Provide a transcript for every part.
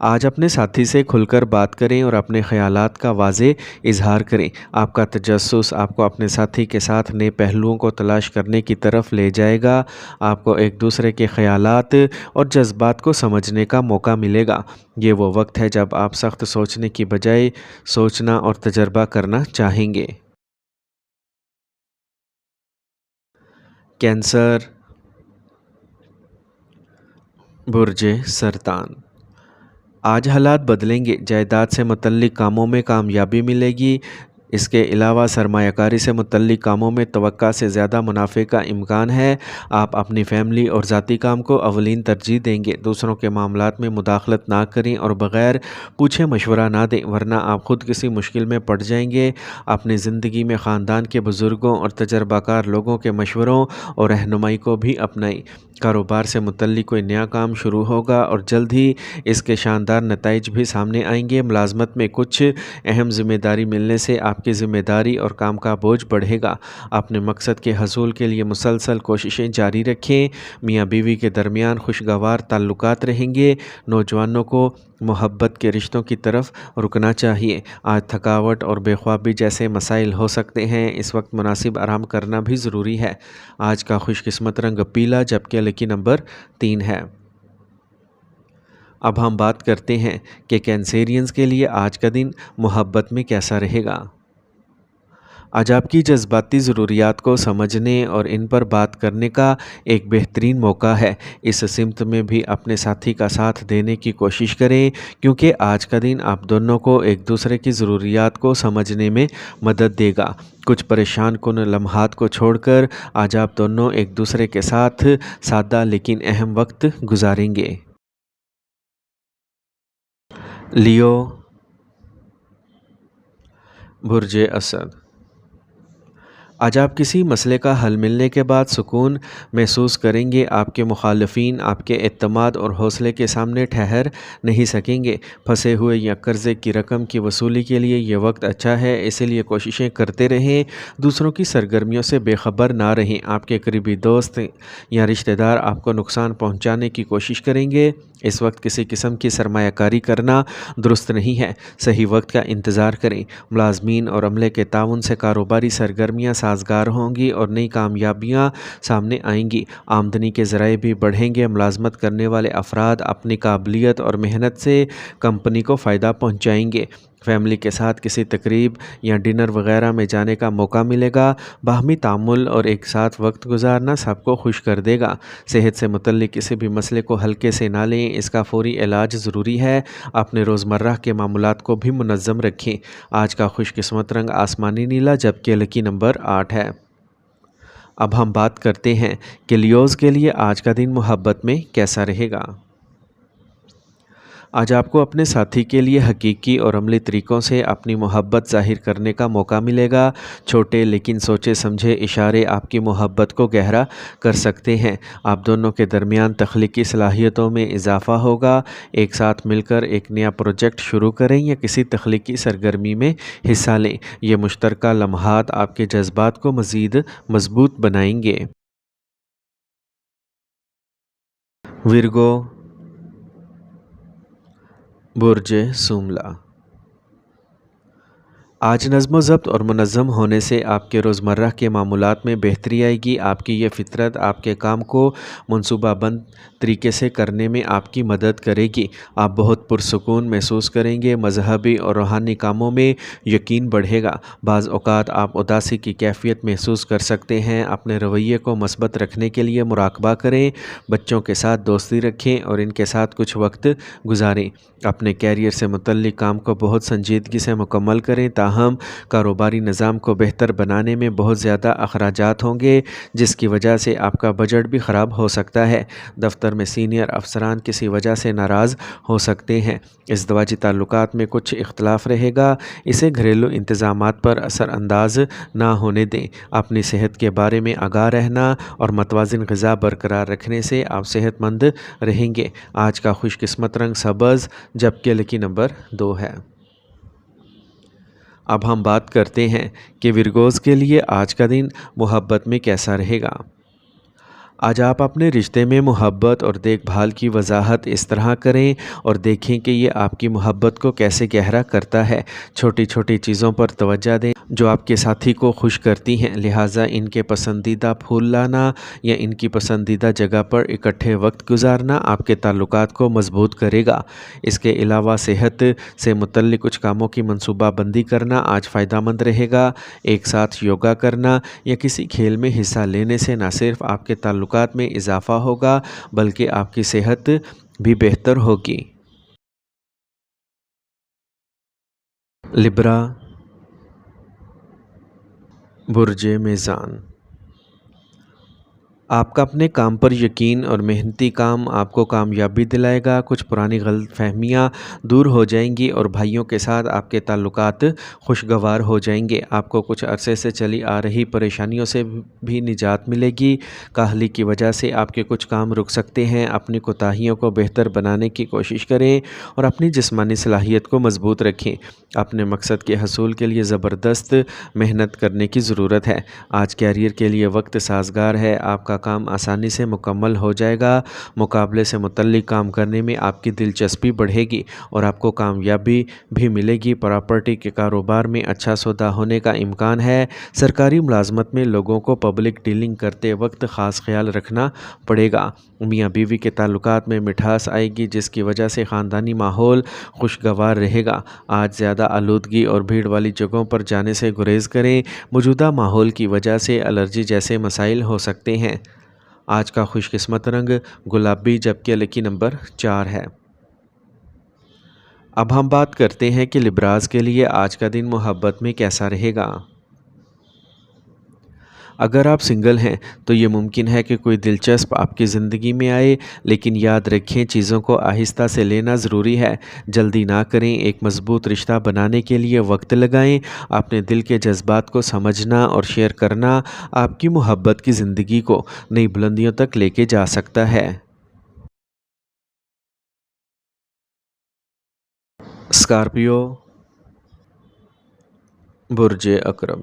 آج اپنے ساتھی سے کھل کر بات کریں اور اپنے خیالات کا واضح اظہار کریں۔ آپ کا تجسس آپ کو اپنے ساتھی کے ساتھ نئے پہلوؤں کو تلاش کرنے کی طرف لے جائے گا۔ آپ کو ایک دوسرے کے خیالات اور جذبات کو سمجھنے کا موقع ملے گا۔ یہ وہ وقت ہے جب آپ سخت سوچنے کی بجائے سوچنا اور تجربہ کرنا چاہیں گے۔ کینسر، برج سرطان۔ آج حالات بدلیں گے، جائیداد سے متعلق کاموں میں کامیابی ملے گی۔ اس کے علاوہ سرمایہ کاری سے متعلق کاموں میں توقع سے زیادہ منافع کا امکان ہے۔ آپ اپنی فیملی اور ذاتی کام کو اولین ترجیح دیں گے۔ دوسروں کے معاملات میں مداخلت نہ کریں اور بغیر پوچھے مشورہ نہ دیں، ورنہ آپ خود کسی مشکل میں پڑ جائیں گے۔ اپنی زندگی میں خاندان کے بزرگوں اور تجربہ کار لوگوں کے مشوروں اور رہنمائی کو بھی اپنائیں۔ کاروبار سے متعلق کوئی نیا کام شروع ہوگا اور جلد ہی اس کے شاندار نتائج بھی سامنے آئیں گے۔ ملازمت میں کچھ اہم ذمہ داری ملنے سے آپ کی ذمہ داری اور کام کا بوجھ بڑھے گا۔ اپنے مقصد کے حصول کے لیے مسلسل کوششیں جاری رکھیں۔ میاں بیوی کے درمیان خوشگوار تعلقات رہیں گے۔ نوجوانوں کو محبت کے رشتوں کی طرف رکنا چاہیے۔ آج تھکاوٹ اور بے خوابی جیسے مسائل ہو سکتے ہیں، اس وقت مناسب آرام کرنا بھی ضروری ہے۔ آج کا خوش قسمت رنگ پیلا، جبکہ لکی نمبر 3 ہے۔ اب ہم بات کرتے ہیں کہ کینسیرینز کے لیے آج کا دن محبت میں کیسا رہے گا۔ آج آپ کی جذباتی ضروریات کو سمجھنے اور ان پر بات کرنے کا ایک بہترین موقع ہے۔ اس سمت میں بھی اپنے ساتھی کا ساتھ دینے کی کوشش کریں، کیونکہ آج کا دن آپ دونوں کو ایک دوسرے کی ضروریات کو سمجھنے میں مدد دے گا۔ کچھ پریشان کن لمحات کو چھوڑ کر آج آپ دونوں ایک دوسرے کے ساتھ سادہ لیکن اہم وقت گزاریں گے۔ لیو، برج اسد۔ آج آپ کسی مسئلے کا حل ملنے کے بعد سکون محسوس کریں گے۔ آپ کے مخالفین آپ کے اعتماد اور حوصلے کے سامنے ٹھہر نہیں سکیں گے۔ پھنسے ہوئے یا قرضے کی رقم کی وصولی کے لیے یہ وقت اچھا ہے، اسی لیے کوششیں کرتے رہیں۔ دوسروں کی سرگرمیوں سے بے خبر نہ رہیں۔ آپ کے قریبی دوست یا رشتہ دار آپ کو نقصان پہنچانے کی کوشش کریں گے۔ اس وقت کسی قسم کی سرمایہ کاری کرنا درست نہیں ہے۔ صحیح وقت کا انتظار کریں۔ ملازمین اور عملے کے تعاون سے کاروباری سرگرمیاں سازگار ہوں گی اور نئی کامیابیاں سامنے آئیں گی۔ آمدنی کے ذرائع بھی بڑھیں گے۔ ملازمت کرنے والے افراد اپنی قابلیت اور محنت سے کمپنی کو فائدہ پہنچائیں گے۔ فیملی کے ساتھ کسی تقریب یا ڈنر وغیرہ میں جانے کا موقع ملے گا۔ باہمی تعامل اور ایک ساتھ وقت گزارنا سب کو خوش کر دے گا۔ صحت سے متعلق کسی بھی مسئلے کو ہلکے سے نہ لیں، اس کا فوری علاج ضروری ہے۔ اپنے روزمرہ کے معمولات کو بھی منظم رکھیں۔ آج کا خوش قسمت رنگ آسمانی نیلا، جبکہ لکی نمبر 8 ہے۔ اب ہم بات کرتے ہیں کہ لیوز کے لیے آج کا دن محبت میں کیسا رہے گا۔ آج آپ کو اپنے ساتھی کے لیے حقیقی اور عملی طریقوں سے اپنی محبت ظاہر کرنے کا موقع ملے گا۔ چھوٹے لیکن سوچے سمجھے اشارے آپ کی محبت کو گہرا کر سکتے ہیں۔ آپ دونوں کے درمیان تخلیقی صلاحیتوں میں اضافہ ہوگا۔ ایک ساتھ مل کر ایک نیا پروجیکٹ شروع کریں یا کسی تخلیقی سرگرمی میں حصہ لیں۔ یہ مشترکہ لمحات آپ کے جذبات کو مزید مضبوط بنائیں گے۔ ورگو، برج سوملا۔ آج نظم و ضبط اور منظم ہونے سے آپ کے روزمرہ کے معمولات میں بہتری آئے گی۔ آپ کی یہ فطرت آپ کے کام کو منصوبہ بند طریقے سے کرنے میں آپ کی مدد کرے گی۔ آپ بہت پرسکون محسوس کریں گے۔ مذہبی اور روحانی کاموں میں یقین بڑھے گا۔ بعض اوقات آپ اداسی کی کیفیت محسوس کر سکتے ہیں۔ اپنے رویے کو مثبت رکھنے کے لیے مراقبہ کریں۔ بچوں کے ساتھ دوستی رکھیں اور ان کے ساتھ کچھ وقت گزاریں۔ اپنے کیریئر سے متعلق کام کو بہت سنجیدگی سے مکمل کریں، تاہم کاروباری نظام کو بہتر بنانے میں بہت زیادہ اخراجات ہوں گے، جس کی وجہ سے آپ کا بجٹ بھی خراب ہو سکتا ہے۔ دفتر میں سینئر افسران کسی وجہ سے ناراض ہو سکتے ہیں۔ ازدواجی تعلقات میں کچھ اختلاف رہے گا، اسے گھریلو انتظامات پر اثر انداز نہ ہونے دیں۔ اپنی صحت کے بارے میں آگاہ رہنا اور متوازن غذا برقرار رکھنے سے آپ صحت مند رہیں گے۔ آج کا خوش قسمت رنگ سبز، جبکہ لکی نمبر 2 ہے۔ اب ہم بات کرتے ہیں کہ ورگوز کے لیے آج کا دن محبت میں کیسا رہے گا۔ آج آپ اپنے رشتے میں محبت اور دیکھ بھال کی وضاحت اس طرح کریں اور دیکھیں کہ یہ آپ کی محبت کو کیسے گہرا کرتا ہے۔ چھوٹی چھوٹی چیزوں پر توجہ دیں جو آپ کے ساتھی کو خوش کرتی ہیں، لہٰذا ان کے پسندیدہ پھول لانا یا ان کی پسندیدہ جگہ پر اکٹھے وقت گزارنا آپ کے تعلقات کو مضبوط کرے گا۔ اس کے علاوہ صحت سے متعلق کچھ کاموں کی منصوبہ بندی کرنا آج فائدہ مند رہے گا۔ ایک ساتھ یوگا کرنا یا کسی کھیل میں حصہ لینے سے نہ صرف آپ کے تعلقات میں اضافہ ہوگا بلکہ آپ کی صحت بھی بہتر ہوگی۔ لبرا، برج میزان۔ آپ کا اپنے کام پر یقین اور محنتی کام آپ کو کامیابی دلائے گا۔ کچھ پرانی غلط فہمیاں دور ہو جائیں گی اور بھائیوں کے ساتھ آپ کے تعلقات خوشگوار ہو جائیں گے۔ آپ کو کچھ عرصے سے چلی آ رہی پریشانیوں سے بھی نجات ملے گی۔ کاہلی کی وجہ سے آپ کے کچھ کام رک سکتے ہیں۔ اپنی کوتاہیوں کو بہتر بنانے کی کوشش کریں اور اپنی جسمانی صلاحیت کو مضبوط رکھیں۔ اپنے مقصد کے حصول کے لیے زبردست محنت کرنے کی ضرورت ہے۔ آج کیریئر کے لیے وقت سازگار ہے۔ آپ کا کام آسانی سے مکمل ہو جائے گا۔ مقابلے سے متعلق کام کرنے میں آپ کی دلچسپی بڑھے گی اور آپ کو کامیابی بھی ملے گی۔ پراپرٹی کے کاروبار میں اچھا سودا ہونے کا امکان ہے۔ سرکاری ملازمت میں لوگوں کو پبلک ڈیلنگ کرتے وقت خاص خیال رکھنا پڑے گا۔ میاں بیوی کے تعلقات میں مٹھاس آئے گی جس کی وجہ سے خاندانی ماحول خوشگوار رہے گا۔ آج زیادہ آلودگی اور بھیڑ والی جگہوں پر جانے سے گریز کریں۔ موجودہ ماحول کی وجہ سے الرجی جیسے مسائل ہو سکتے ہیں۔ آج کا خوش قسمت رنگ گلابی جبکہ لکی نمبر 4 ہے۔ اب ہم بات کرتے ہیں کہ لبراز کے لیے آج کا دن محبت میں کیسا رہے گا۔ اگر آپ سنگل ہیں تو یہ ممکن ہے کہ کوئی دلچسپ آپ کی زندگی میں آئے، لیکن یاد رکھیں چیزوں کو آہستہ سے لینا ضروری ہے۔ جلدی نہ کریں۔ ایک مضبوط رشتہ بنانے کے لیے وقت لگائیں۔ اپنے دل کے جذبات کو سمجھنا اور شیئر کرنا آپ کی محبت کی زندگی کو نئی بلندیوں تک لے کے جا سکتا ہے۔ اسکارپیو، برج عقرب۔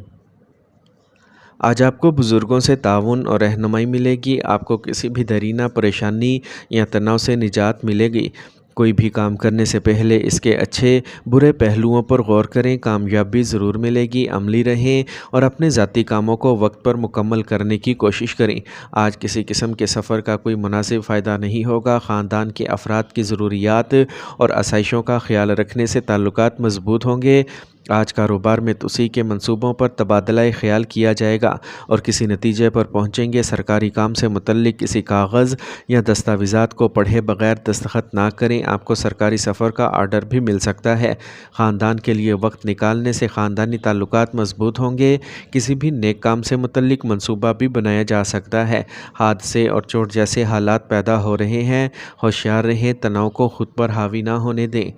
آج آپ کو بزرگوں سے تعاون اور رہنمائی ملے گی۔ آپ کو کسی بھی درینہ پریشانی یا تناؤ سے نجات ملے گی۔ کوئی بھی کام کرنے سے پہلے اس کے اچھے برے پہلوؤں پر غور کریں۔ کامیابی ضرور ملے گی۔ عملی رہیں اور اپنے ذاتی کاموں کو وقت پر مکمل کرنے کی کوشش کریں۔ آج کسی قسم کے سفر کا کوئی مناسب فائدہ نہیں ہوگا۔ خاندان کے افراد کی ضروریات اور آسائشوں کا خیال رکھنے سے تعلقات مضبوط ہوں گے۔ آج کاروبار میں توسیع کے منصوبوں پر تبادلہ خیال کیا جائے گا اور کسی نتیجے پر پہنچیں گے۔ سرکاری کام سے متعلق کسی کاغذ یا دستاویزات کو پڑھے بغیر دستخط نہ کریں۔ آپ کو سرکاری سفر کا آرڈر بھی مل سکتا ہے۔ خاندان کے لیے وقت نکالنے سے خاندانی تعلقات مضبوط ہوں گے۔ کسی بھی نیک کام سے متعلق منصوبہ بھی بنایا جا سکتا ہے۔ حادثے اور چوٹ جیسے حالات پیدا ہو رہے ہیں۔ ہوشیار رہیں۔ تناؤ کو خود پر حاوی نہ ہونے دیں۔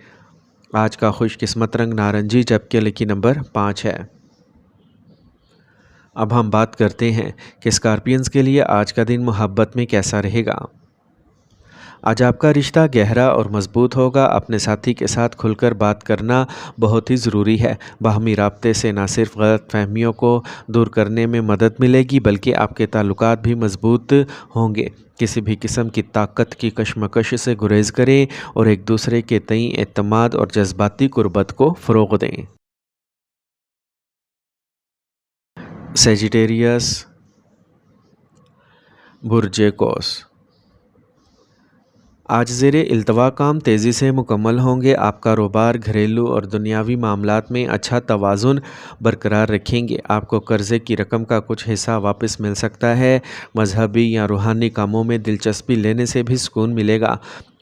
آج کا خوش قسمت رنگ نارنجی جبکہ لکی نمبر 5 ہے۔ اب ہم بات کرتے ہیں کہ اسکارپینز کے لیے آج کا دن محبت میں کیسا رہے گا۔ آج آپ کا رشتہ گہرا اور مضبوط ہوگا۔ اپنے ساتھی کے ساتھ کھل کر بات کرنا بہت ہی ضروری ہے۔ باہمی رابطے سے نہ صرف غلط فہمیوں کو دور کرنے میں مدد ملے گی بلکہ آپ کے تعلقات بھی مضبوط ہوں گے۔ کسی بھی قسم کی طاقت کی کشمکش سے گریز کریں اور ایک دوسرے کے تئیں اعتماد اور جذباتی قربت کو فروغ دیں۔ سیجیٹیریس، برج قوس۔ آج زیر التوا کام تیزی سے مکمل ہوں گے۔ آپ کاروبار، گھریلو اور دنیاوی معاملات میں اچھا توازن برقرار رکھیں گے۔ آپ کو قرضے کی رقم کا کچھ حصہ واپس مل سکتا ہے۔ مذہبی یا روحانی کاموں میں دلچسپی لینے سے بھی سکون ملے گا۔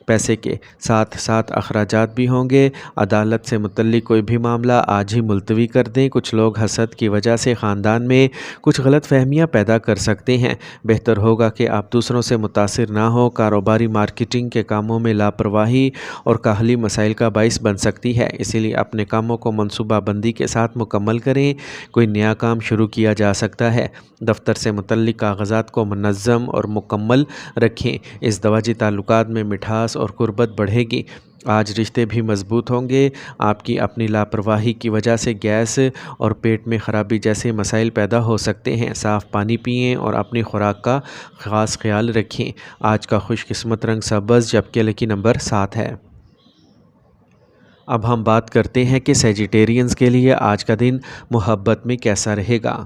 پیسے کے ساتھ ساتھ اخراجات بھی ہوں گے۔ عدالت سے متعلق کوئی بھی معاملہ آج ہی ملتوی کر دیں۔ کچھ لوگ حسد کی وجہ سے خاندان میں کچھ غلط فہمیاں پیدا کر سکتے ہیں۔ بہتر ہوگا کہ آپ دوسروں سے متاثر نہ ہوں۔ کاروباری مارکیٹنگ کے کاموں میں لاپرواہی اور کاہلی مسائل کا باعث بن سکتی ہے، اسی لیے اپنے کاموں کو منصوبہ بندی کے ساتھ مکمل کریں۔ کوئی نیا کام شروع کیا جا سکتا ہے۔ دفتر سے متعلق کاغذات کو منظم اور مکمل رکھیں۔ ازدواجی تعلقات میں مٹھاس اور قربت بڑھے گی۔ آج رشتے بھی مضبوط ہوں گے۔ آپ کی اپنی لاپرواہی کی وجہ سے گیس اور پیٹ میں خرابی جیسے مسائل پیدا ہو سکتے ہیں۔ صاف پانی پئیں اور اپنی خوراک کا خاص خیال رکھیں۔ آج کا خوش قسمت رنگ سبز جبکہ لکی نمبر 7 ہے۔ اب ہم بات کرتے ہیں کہ سیجیٹیرینز کے لیے آج کا دن محبت میں کیسا رہے گا۔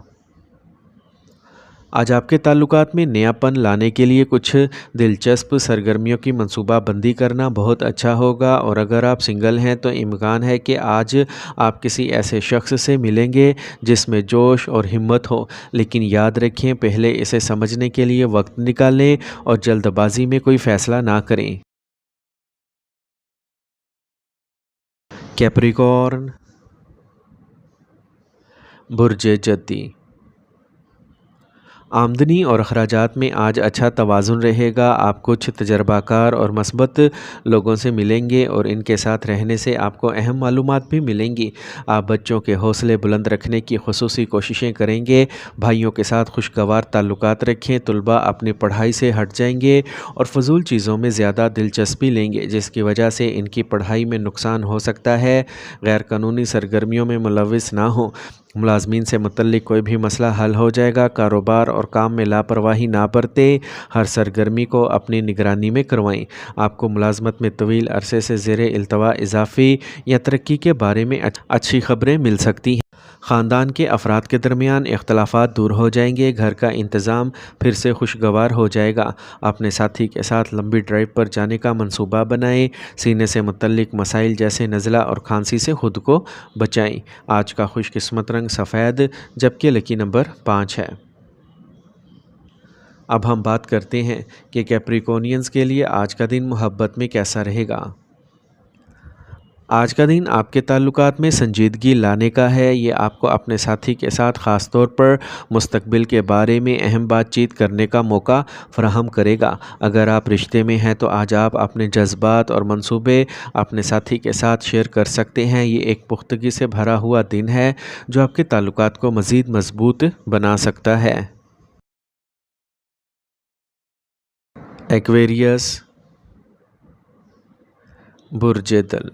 آج آپ کے تعلقات میں نیا پن لانے کے لیے کچھ دلچسپ سرگرمیوں کی منصوبہ بندی کرنا بہت اچھا ہوگا، اور اگر آپ سنگل ہیں تو امکان ہے کہ آج آپ کسی ایسے شخص سے ملیں گے جس میں جوش اور ہمت ہو، لیکن یاد رکھیں پہلے اسے سمجھنے کے لیے وقت نکالیں اور جلد بازی میں کوئی فیصلہ نہ کریں۔ کیپریکارن، برج جدی، آمدنی اور اخراجات میں آج اچھا توازن رہے گا۔ آپ کچھ تجربہ کار اور مثبت لوگوں سے ملیں گے اور ان کے ساتھ رہنے سے آپ کو اہم معلومات بھی ملیں گی۔ آپ بچوں کے حوصلے بلند رکھنے کی خصوصی کوششیں کریں گے۔ بھائیوں کے ساتھ خوشگوار تعلقات رکھیں۔ طلباء اپنی پڑھائی سے ہٹ جائیں گے اور فضول چیزوں میں زیادہ دلچسپی لیں گے، جس کی وجہ سے ان کی پڑھائی میں نقصان ہو سکتا ہے۔ غیر قانونی سرگرمیوں میں ملوث نہ ہوں۔ ملازمین سے متعلق کوئی بھی مسئلہ حل ہو جائے گا۔ کاروبار اور کام میں لاپرواہی نہ برتیں۔ ہر سرگرمی کو اپنی نگرانی میں کروائیں۔ آپ کو ملازمت میں طویل عرصے سے زیر التوا اضافی یا ترقی کے بارے میں اچھی خبریں مل سکتی ہیں۔ خاندان کے افراد کے درمیان اختلافات دور ہو جائیں گے۔ گھر کا انتظام پھر سے خوشگوار ہو جائے گا۔ اپنے ساتھی کے ساتھ لمبی ڈرائیو پر جانے کا منصوبہ بنائیں۔ سینے سے متعلق مسائل جیسے نزلہ اور کھانسی سے خود کو بچائیں۔ آج کا خوش قسمت رنگ سفید جبکہ لکی نمبر 5 ہے۔ اب ہم بات کرتے ہیں کہ کیپریکونینز کے لیے آج کا دن محبت میں کیسا رہے گا۔ آج کا دن آپ کے تعلقات میں سنجیدگی لانے کا ہے۔ یہ آپ کو اپنے ساتھی کے ساتھ خاص طور پر مستقبل کے بارے میں اہم بات چیت کرنے کا موقع فراہم کرے گا۔ اگر آپ رشتے میں ہیں تو آج آپ اپنے جذبات اور منصوبے اپنے ساتھی کے ساتھ شیئر کر سکتے ہیں۔ یہ ایک پختگی سے بھرا ہوا دن ہے جو آپ کے تعلقات کو مزید مضبوط بنا سکتا ہے۔ ایکویریس، برج دل،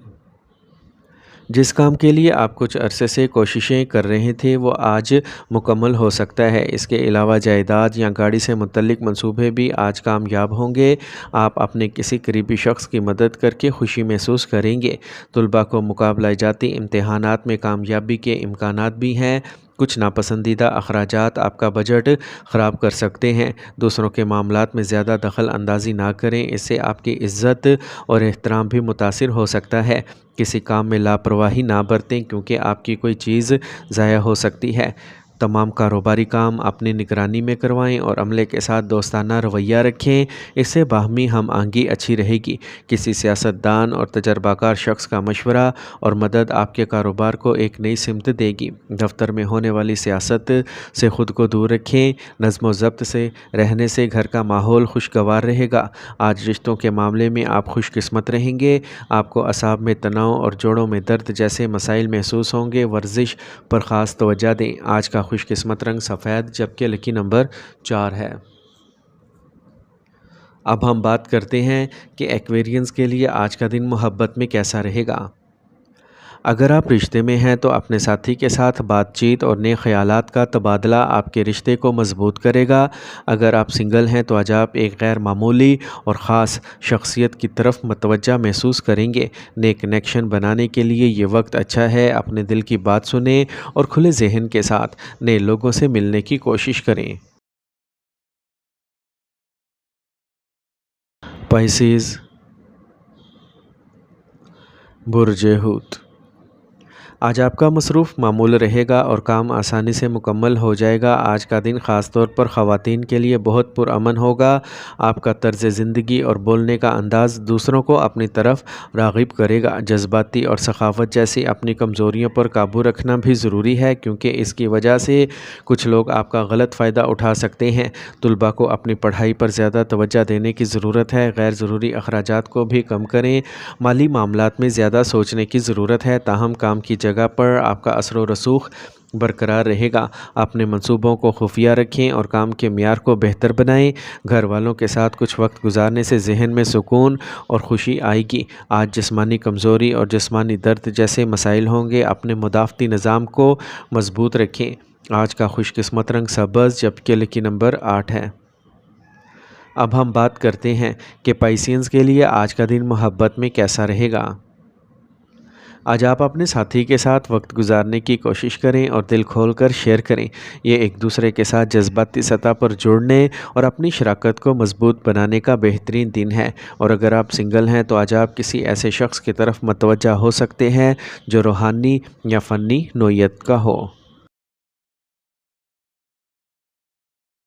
جس کام کے لیے آپ کچھ عرصے سے کوششیں کر رہے تھے وہ آج مکمل ہو سکتا ہے۔ اس کے علاوہ جائیداد یا گاڑی سے متعلق منصوبے بھی آج کامیاب ہوں گے۔ آپ اپنے کسی قریبی شخص کی مدد کر کے خوشی محسوس کریں گے۔ طلباء کو مقابلہ جاتی امتحانات میں کامیابی کے امکانات بھی ہیں۔ کچھ ناپسندیدہ اخراجات آپ کا بجٹ خراب کر سکتے ہیں۔ دوسروں کے معاملات میں زیادہ دخل اندازی نہ کریں، اس سے آپ کی عزت اور احترام بھی متاثر ہو سکتا ہے۔ کسی کام میں لاپرواہی نہ برتیں کیونکہ آپ کی کوئی چیز ضائع ہو سکتی ہے۔ تمام کاروباری کام اپنی نگرانی میں کروائیں اور عملے کے ساتھ دوستانہ رویہ رکھیں، اس سے باہمی ہم آہنگی اچھی رہے گی۔ کسی سیاست دان اور تجربہ کار شخص کا مشورہ اور مدد آپ کے کاروبار کو ایک نئی سمت دے گی۔ دفتر میں ہونے والی سیاست سے خود کو دور رکھیں۔ نظم و ضبط سے رہنے سے گھر کا ماحول خوشگوار رہے گا۔ آج رشتوں کے معاملے میں آپ خوش قسمت رہیں گے۔ آپ کو اعصاب میں تناؤ اور جوڑوں میں درد جیسے مسائل محسوس ہوں گے۔ ورزش پر خاص توجہ دیں۔ آج کا خوش قسمت رنگ سفید جبکہ لکی نمبر 4 ہے۔ اب ہم بات کرتے ہیں کہ ایکویرینز کے لیے آج کا دن محبت میں کیسا رہے گا۔ اگر آپ رشتے میں ہیں تو اپنے ساتھی کے ساتھ بات چیت اور نئے خیالات کا تبادلہ آپ کے رشتے کو مضبوط کرے گا۔ اگر آپ سنگل ہیں تو آج آپ ایک غیر معمولی اور خاص شخصیت کی طرف متوجہ محسوس کریں گے۔ نئے کنیکشن بنانے کے لیے یہ وقت اچھا ہے۔ اپنے دل کی بات سنیں اور کھلے ذہن کے ساتھ نئے لوگوں سے ملنے کی کوشش کریں۔ پائسیز، برج حوت، آج آپ کا مصروف معمول رہے گا اور کام آسانی سے مکمل ہو جائے گا۔ آج کا دن خاص طور پر خواتین کے لیے بہت پرامن ہوگا۔ آپ کا طرز زندگی اور بولنے کا انداز دوسروں کو اپنی طرف راغب کرے گا۔ جذباتی اور سخاوت جیسی اپنی کمزوریوں پر قابو رکھنا بھی ضروری ہے کیونکہ اس کی وجہ سے کچھ لوگ آپ کا غلط فائدہ اٹھا سکتے ہیں۔ طلباء کو اپنی پڑھائی پر زیادہ توجہ دینے کی ضرورت ہے۔ غیر ضروری اخراجات کو بھی کم کریں۔ مالی معاملات میں زیادہ سوچنے کی ضرورت ہے، تاہم کام کی جگہ پر آپ کا اثر و رسوخ برقرار رہے گا۔ اپنے منصوبوں کو خفیہ رکھیں اور کام کے معیار کو بہتر بنائیں۔ گھر والوں کے ساتھ کچھ وقت گزارنے سے ذہن میں سکون اور خوشی آئے گی۔ آج جسمانی کمزوری اور جسمانی درد جیسے مسائل ہوں گے، اپنے مدافعتی نظام کو مضبوط رکھیں۔ آج کا خوش قسمت رنگ سبز جبکہ لکی نمبر 8 ہے۔ اب ہم بات کرتے ہیں کہ پائسینز کے لیے آج کا دن محبت میں کیسا رہے گا۔ آج آپ اپنے ساتھی کے ساتھ وقت گزارنے کی کوشش کریں اور دل کھول کر شیئر کریں۔ یہ ایک دوسرے کے ساتھ جذباتی سطح پر جڑنے اور اپنی شراکت کو مضبوط بنانے کا بہترین دن ہے، اور اگر آپ سنگل ہیں تو آج آپ کسی ایسے شخص کی طرف متوجہ ہو سکتے ہیں جو روحانی یا فنی نوعیت کا ہو۔